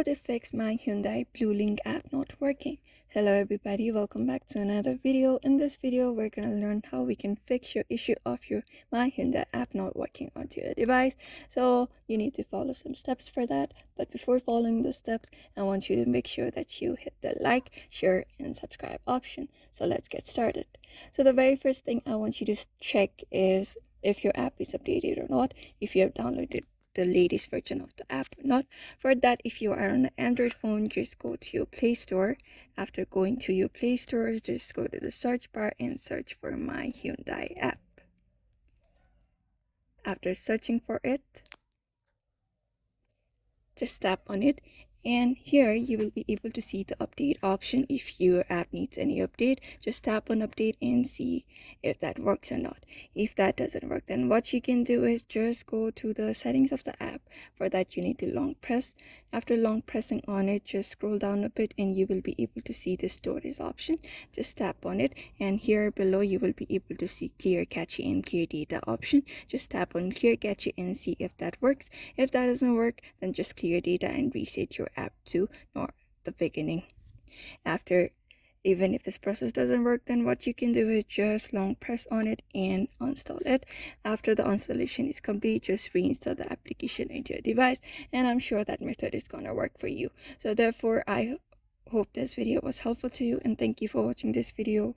How to fix my Hyundai Bluelink app not working. Hello everybody, welcome back to another video. In this video we're gonna learn how we can fix your issue of my Hyundai app not working onto your device. So you need to follow some steps for that, but before following the steps I want you to make sure that you hit the like, share and subscribe option. So let's get started. So the very first thing I want you to check is if your app is updated or not, if you have downloaded the latest version of the app or not. For that, if you are on an Android phone, just go to your Play Store. After going to your Play Store, just go to the search bar and search for my Hyundai app. After searching for it, just tap on it, and here you will be able to see the update option. If your app needs any update, just tap on update and see if that works or not. If that doesn't work, then what you can do is just go to the settings of the app. For that, you need to long press. After long pressing on it, just scroll down a bit and you will be able to see the storage option. Just tap on it, and here below you will be able to see clear cache and clear data option. Just tap on clear cache and see if that works. If that doesn't work, then just clear data and reset your app to the beginning. Even if this process doesn't work, then what you can do is just long press on it and uninstall it. After the installation is complete, just reinstall the application into your device, and I'm sure that method is gonna work for you. So therefore, I hope this video was helpful to you, and thank you for watching this video.